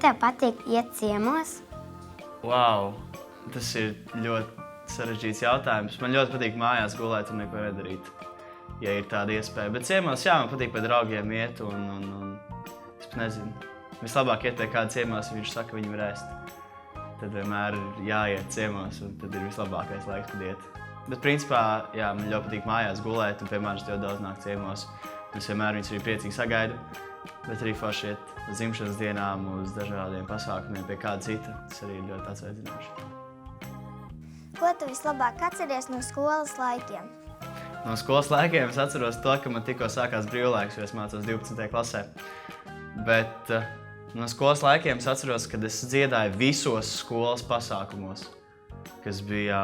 tev patīk iet ciemos? Wow, tas ir ļoti sarežģīts jautājums. Man ļoti patīk mājās gulēt un neko nedarīt, ja ir tāda iespēja. Bet ciemos, jā, man patīk pie draugiem iet un es pat nezinu. Vislabāk iet pie kāda ciemos, ja viņš saka, ka viņi var ēst. Tad vienmēr ir jāiet ciemos un tad ir vislabākais laiks, kad iet. Bet principā, jā, man ļoti patīk mājās gulēt un pie manis ļoti daudz nāk ciemos. Es vienmēr viņus arī priecīgi sagaidu, bet arī forši iet uz dzimšanas dienām, uz dažādiem pasākumiem pie kāda cita. Tas arī ir ļoti atsveidzinoši. Ko tu vislabāk atceries no skolas laikiem? No skolas laikiem es atceros to, ka man tikko sākās brīvlaiks, jo es mācos 12. klasē. Bet no skolas laikiem es atceros, kad es dziedāju visos skolas pasākumos, kas bija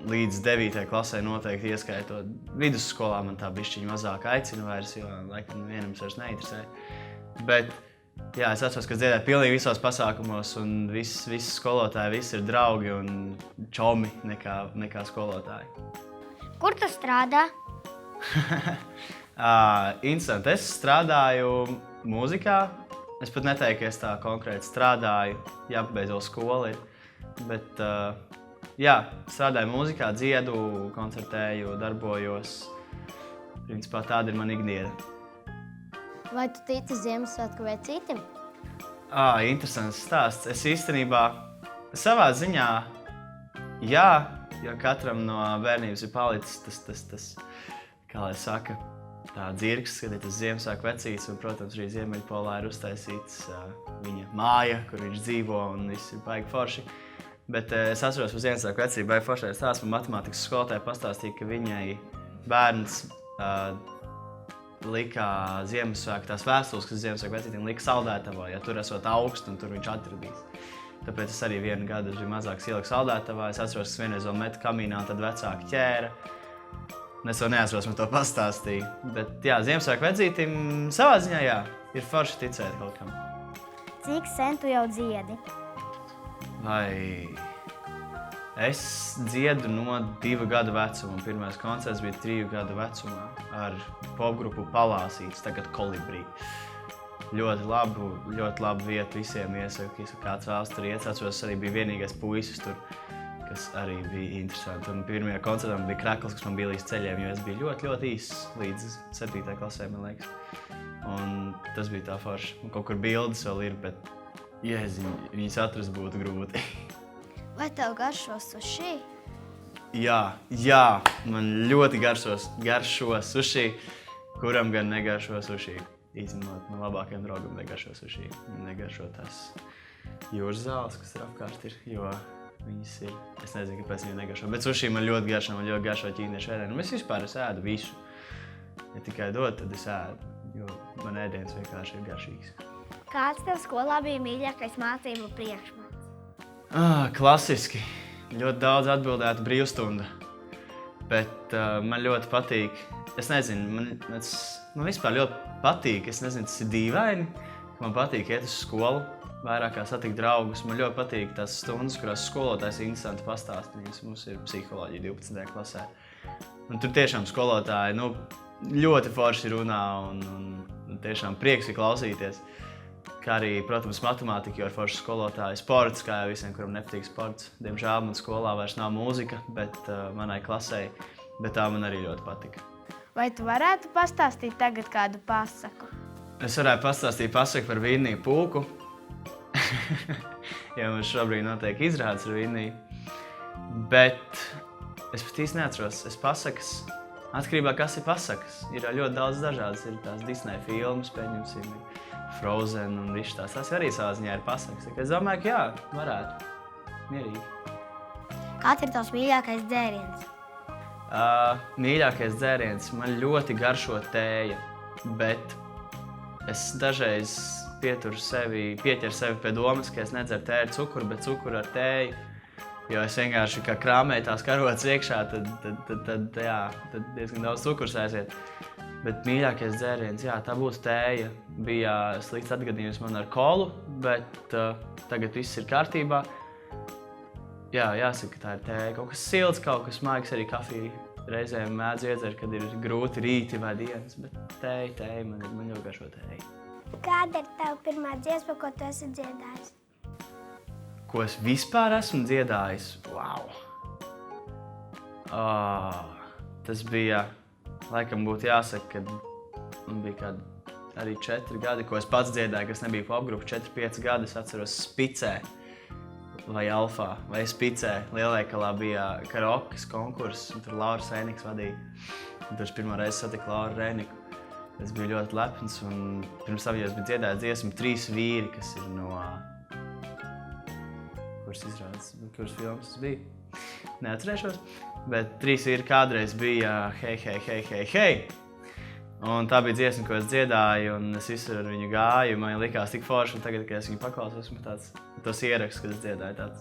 līdz 9. klasē noteikti ieskaitot. Vidusskolā man tā bišķiņa mazāk aicina vairs, jo laikam vienam vairs neinteresē. Bet jā, es atceros, ka es dziedāju pilnīgi visos pasākumos un visi skolotāji, visi ir draugi un čomi nekā skolotāji. Kur tu strādā? Interesanti. Es strādāju mūzikā. Es pat neteiktu, ka es tā konkrēti strādāju, jāpabeidz vēl skola ir. Bet jā, strādāju mūzikā, dziedu, koncertēju, darbojos. Principā tāda ir mana ikdiena. Vai tu tici Ziemassvētku vecītim? Interesants stāsts. Es īstenībā savā ziņā, jā, jo katram no bērnības ir palicis tas kā lai saka, tā dzirksts, kad ir tas Ziemassvētku vecītis, un, protams, arī Ziemeļpolā ir uztaisīts viņa māja, kur viņš dzīvo, un viss ir baigi forši. Bet es atceros par Ziemassvētku vecīti baigi foršais stāsts, man matemātikas skolotāja pastāstīja, ka viņai bērns lika Ziemassvētku tās vēstules, kas Ziemassvētku vecītim lika saldētavā, ja tur esot augstu un tur viņš atradīs. Tāpēc es arī vienu gadu biju mazāks ieliku saldētavā. Es atceros, ka es vienreiz vēl metu kamīnā, un tad vecāki ķēra. Es vēl neatceros, man to pastāstīja. Bet jā, Ziemassvētku vecītim savā ziņā jā, ir forši ticēt kaut kam. Cik sen tu jau dziedi? Es dziedu no 2 gadu vecuma. Pirmais koncerts bija 3 gadu vecumā ar popgrupu Palāsīts, tagad Kolibrī. Ļoti labu vietu visiem iesaku, kāds vēlas tur iet. Atceros, arī bija vienīgais puisis tur, kas arī bija interesanti. Un pirmajā koncertā bija krekls, kas man bija līdz ceļiem, jo es biju ļoti īss līdz 7. klasē, man liekas. Un tas bija tā forši. Un kaut kur bildes vēl ir, bet jēziņ, viņas atrast būtu grūti. Vai tev garšo suši? Jā, man ļoti garšo suši, kuram gan negaršo suši. Īstenot, man labākajam draugam negaršo suši. Viņam negaršo tās jūras zāles, kas ir apkārt ir, jo viņas ir, es nezinu, kāpēc viņam negaršo. Bet suši man ļoti garšo ķīniešu ēdienu. Es vispār ēdu visu. Ja tikai dod, tad es ēdu, jo man ēdiens vienkārši ir garšīgs. Kāds tev skolā bija mīļākais mācību priekšmets? Klasiski. Ļoti daudz atbildētu brīvstunda. Bet man ļoti patīk. Es nezinu, man vispār ļoti patīk. Es nezinu, tas ir dīvaini, ka man patīk iet uz skolu, vairāk kā satikt draugus. Man ļoti patīk tās stundas, kurās skolotājs interesanti pastāstījums. Mums ir psiholoģija 12. klasē. Un tur tiešām skolotāji ļoti forši runā un tiešām prieks ir klausīties. Kā arī, protams, matemātika, jo ir forši skolotāji. Sports, kā jau visiem, kuram nepatīk sports. Diemžēl man skolā vairs nav mūzika, bet manai klasei, bet tā man arī ļoti patika. Vai tu varētu pastāstīt tagad kādu pasaku? Es varētu pastāstīt pasaku par Vinniju Pūku, jo mums šobrīd notiek izrādes ar Vinniju. Bet es pat īsti neatceros. Atkarībā, kas ir pasakas. Ir ļoti daudz dažādas. Ir tās Disney filmas, pieņemsim, Frozen un viss tās. Tas arī savā ziņā ir pasakas. Es domāju, ka jā, varētu. Mierīgi. Kāds ir tavs mīļākais dzēriens? Mīļākais dzēriens man ļoti garšo tēja, bet es dažreiz pieķeru sevi pie domas, ka es nedzeru tēju ar cukuru, bet cukuru ar tēju. Jo es vienkārši kā krāmēju tās karotes iekšā, tad diezgan daudz cukurs aiziet. Bet mīļākais dzēriens, jā, tā būtu tēja. Bija slikts atgadījums man ar kolu, bet tagad viss ir kārtībā. Jā, jāsaka, ka tā ir tēja. Kaut kas silts, kaut kas maigs, arī kafiju reizēm mēdz iedzert, kad ir grūti rīti vai dienas. Bet tēja, man ļoti garšo tēja. Kāda ir tava pirmā dziesma, ko tu esi dziedājis? ko es vispār esmu dziedājis? Wow! Tas bija, laikam būtu jāsaka, kad man bija kādi arī 4 gadi, ko es pats dziedāju, kas nebija popgrupa, 4-5 gadi. Es atceros Spicē vai Alfā vai Spicē. Lielveikalā bija karaokas konkurss, un tur Laura Sēniks vadīja. Un tur es pirmo reizi satiku Lauru Rēniku. Es biju ļoti lepns, un pirms tam jau es biju dziedājis dziesmu 3 vīri, kas ir no... Kuras izrādes, kuras filmas tas bija? Neatcerēšos, bet 3 vīri kādreiz bija hei, hei, hei, hei, hei. Un tā bija dziesma, ko es dziedāju, un es visur ar viņu gāju. Man likās tik forši, un tagad, kad es viņu paklausos, man tos ierakstus, kad es dziedāju tāds.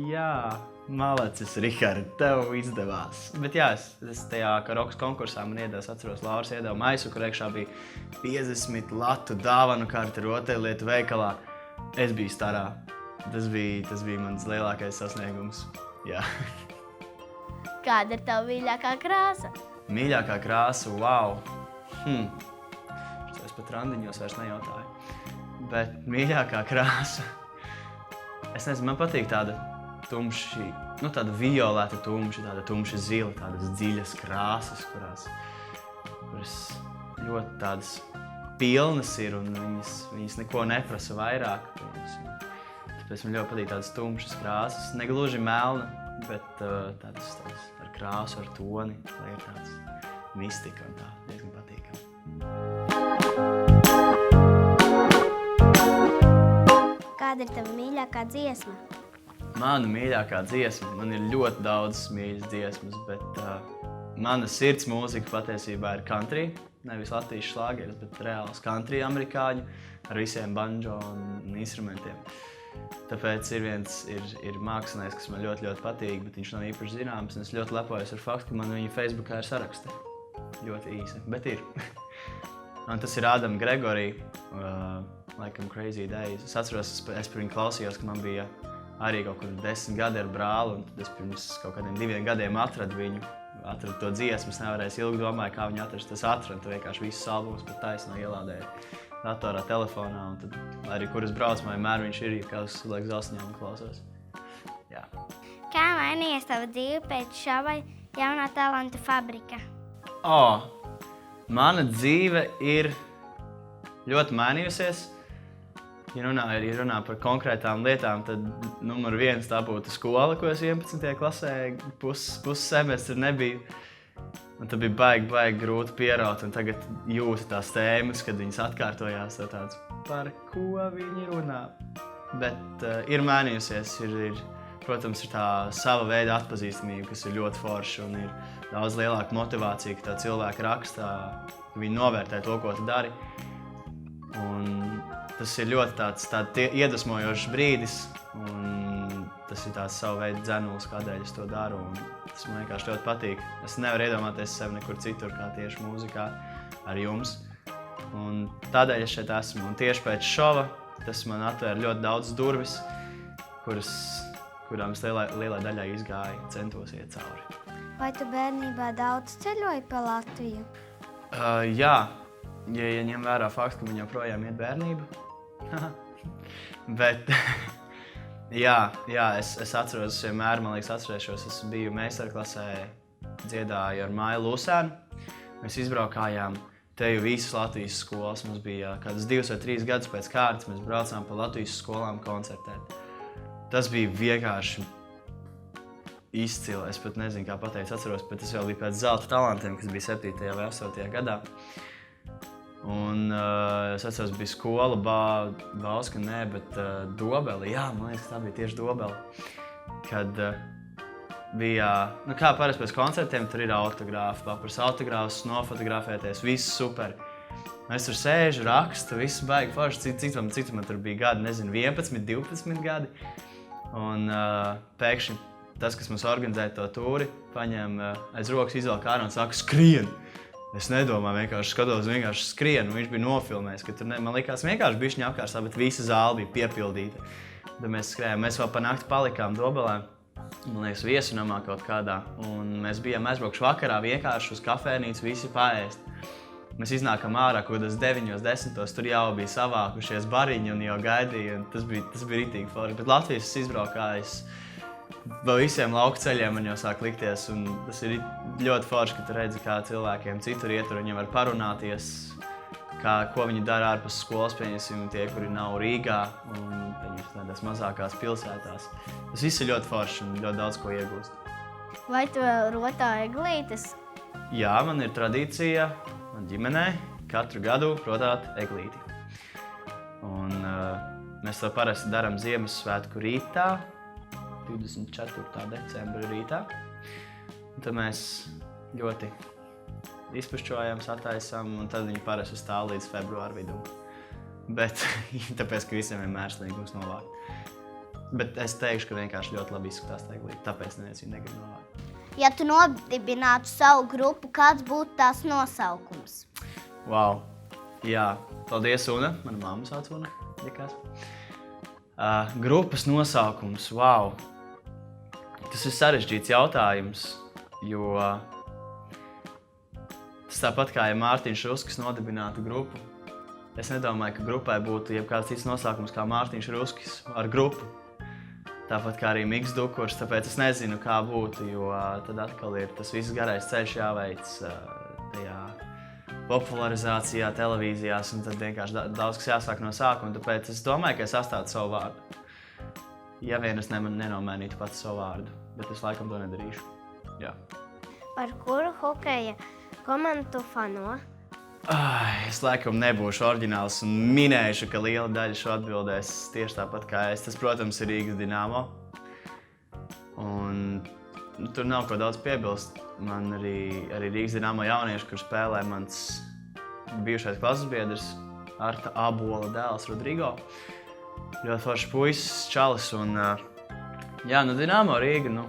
Jā, malacis, Rihard, tev izdevās. Bet jā, es tajā karaokas konkursā man iedevās, atceros, Lauras iedeva maisu, kur iekšā bija 50 latu dāvanu karti rotaļlietu veikalā. Es biju starā. Tas bija mans lielākais sasniegums. Jā. Kāda ir tava mīļākā krāsa? Mīļākā krāsa, wow! Es pat randiņos vairs nejautāju. Bet mīļākā krāsa... Es nezinu, man patīk tāda tumši, tāda violēta tumša, tāda tumša zila, tādas dziļas krāsas, kuras ļoti tādas pilnas ir un viņas neko neprasa vairāk. Tāpēc man ļoti patīk tādas tumšas krāsas, negluži melna, bet tādas ar krāsu, ar toni, lai ir tāds mistika un tā, diezgan patīkami. Kāda ir tava mīļākā dziesma? Mana mīļākā dziesma, man ir ļoti daudz mīļas dziesmas, bet mana sirds mūzika patiesībā ir country, nevis latviešu šlāgeris, bet reāls country amerikāņu ar visiem banjo un instrumentiem. Tāpēc ir mākslinieks, kas man ļoti, ļoti patīk, bet viņš nav īpaši zināms, un es ļoti lepojos ar faktu, ka man viņa Facebookā ir sarakstē. Ļoti īsi, bet ir. Un tas ir Adam Gregory, laikam Crazy Days. Es atceros, es par viņu klausījos, ka man bija arī kaut kur 10 gadi ar brāli, un tad es pirms kaut kādiem 2 gadiem atradu viņu. Atradu to dziesmu, es nevarēju ilgi domāju, kā viņu atrast. Es atradu vienkārši visus albumus pat taisnā ielādēju datorā, telefonā, un tad, lai arī kur es braucu, vienmēr viņš ir, kā es lieku zausiņām un klausos. Jā. Kā mainījies tava dzīve pēc šova Jaunā talantu fabrika? Mana dzīve ir ļoti mainījusies. Ja runā par konkrētām lietām, tad numur 1 tā būtu skola, ko es 11. klasē pussemestri nebiju. Un tad bija baigi grūti pieraut, un tagad jūtu tās tēmas, kad viņas atkārtojās, tāds, par ko viņi runā. Bet ir mainījusies, protams, ir tā sava veida atpazīstamība, kas ir ļoti forša, un ir daudz lielāka motivācija, ka tā cilvēka rakstā, ka viņi novērtē to, ko tu dari. Un tas ir ļoti tāds iedvesmojošs brīdis, un tas ir tāds savu veidu dzenulis, kādēļ es to daru, un tas man vienkārši ļoti patīk. Es nevaru iedomāties sevi nekur citur, kā tieši mūzikā ar jums. Un tādēļ es šeit esmu, un tieši pēc šova tas man atvēra ļoti daudz durvis, kurām es lielai daļai izgāju, centos iet cauri. Vai tu bērnībā daudz ceļoji pa Latviju? Jā, ja ņem vērā faktu, ka man joprojām iet bērnība. Bet, jā, es atceros, es vienmēr, man liekas, atcerēšos, es biju meistarklasē, dziedāju ar Māju Lūsēnu. Mēs izbraukājām teju visas Latvijas skolas, mums bija kādas 2 vai 3 gadus pēc kārtas, mēs braucām pa Latvijas skolām koncertēt. Tas bija vienkārši izcili, es pat nezinu, kā pateikt, atceros, bet tas vēl bija pēc Zelta talantiem, kas bija 7. vai 8. gadā. Un es atceros, bija skola, Bauska, bet Dobeli, jā, man liekas, tā bija tieši Dobeli. Kad bija, kā parasti pēc koncertiem, tur ir autogrāfi, paprasa autogrāfus, nofotografēties, viss super. Es tur sēžu, rakstu, viss baigi forši, citu man tur bija gadi, nezinu, 11, 12 gadi. Un pēkšņi tas, kas mums organizēja to tūri, paņem aiz rokas, izvelk ārā un saka, skrien! Es nedomāju, vienkārši skatos, vienkārši skrienu, viņš bija nofilmējis, ka tur man likās vienkārši bišķiņa apkārstā, bet visa zāle bija piepildīta. Tad mēs skrējām, mēs vēl pa nakti palikām Dobelē, man liekas, viesunamā kaut kādā, un mēs bijām aizbraukši vakarā vienkārši uz kafēnīcu visi paēst. mēs iznākam ārā kaut kādos 9, 10, tur jau bija savākušies bariņi un jau gaidīja, un tas bija ritīgi forši. Bet Latvijas es izbraukājis pa visiem lauku ceļiem, man jau sāk likties, un tas ir ļoti forši, ka tu redzi, kā cilvēkiem citur ietur, viņi var parunāties, ko viņi dara ārpus skolas, pieņemsim tie, kuri nav Rīgā un tādās mazākās pilsētās. Tas viss ir ļoti forši un ļoti daudz ko iegūst. Vai tu vēl rotā eglītes? Jā, man ir tradīcija man ģimenē katru gadu rotāt eglīti. Un mēs to parasti darām Ziemassvētku rītā, 24. decembra rītā. Un tad mēs ļoti izpušķojam, sataisam, un tad viņi parasti stāv līdz februāra vidū. Bet tāpēc, ka visiem vienmēr slinkums novākt. Bet es teikšu, ka vienkārši ļoti labi izskatās tā eglīte, tāpēc neviens viņu negrib novākt. Ja tu nodibinātu savu grupu, kāds būtu tās nosaukums? Wow. Jā, paldies, Una. Mana mamma sauc Una. Likās. Grupas nosaukums, wow. Tas ir sarežģīts jautājums, jo tas tāpat kā ja Mārtiņš Ruskis nodibinātu grupu. Es nedomāju, ka grupai būtu jebkāds cits nosaukums kā Mārtiņš Ruskis ar grupu. Tāpat kā arī Miks Dukurs, tāpēc es nezinu, kā būtu, jo tad atkal ir tas viss garais ceļš jāveic tajā popularizācijā, televīzijās, un tad vienkārši daudz kas jāsāk no sākuma, tāpēc es domāju, ka es atstātu savu vārdu. Ja vien es nenomainītu pats savu vārdu, bet es laikam to nedarīšu. Jā. Par kuru hokeja komandu tu fano? Es laikam nebūšu oriģināls un minēšu, ka liela daļa šo atbildēs tieši tāpat kā es. Tas, protams, ir Rīgas Dinamo. Un tur nav ko daudz piebilst. Man arī Rīgas Dinamo jaunieši, kur spēlē mans bijušais klases biedrs, Arta Abola dēls Rodrigo. Ļoti foršs puisis, čalis un jā, Dinamo Rīga,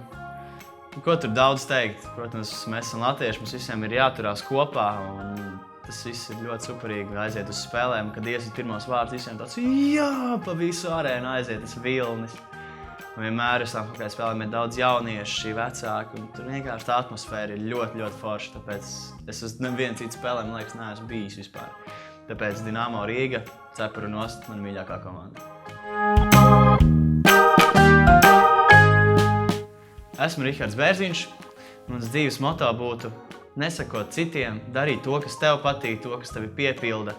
ko tur daudz teikt. Protams, mēs esam latvieši, mums visiem ir jāturās kopā un tas viss ir ļoti superīgi aiziet uz spēlēm, kad iesiet pirmos vārdus, visiem tāds jā, pa visu arēnu aiziet, tas vilnis. Un vienmēr uz tām hokeja spēlēm ir daudz jaunieši, vecāki, un tur vienkārši tā atmosfēra ir ļoti, ļoti forša. Tāpēc es uz nevienu citu spēlēm, man liekas, neesmu bijis vispār. Tāpēc Dinamo Rīga, cepuru nost, mana mīļākā komanda. Esmu Rihards Bērziņš, mans dzīves moto būtu nesakot citiem, darīt to, kas tev patīk, to, kas tevi piepilda,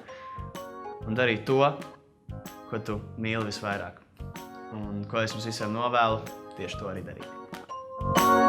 un darīt to, ko tu mīli visvairāk. Un ko es jums visiem novēlu, tieši to arī darīt.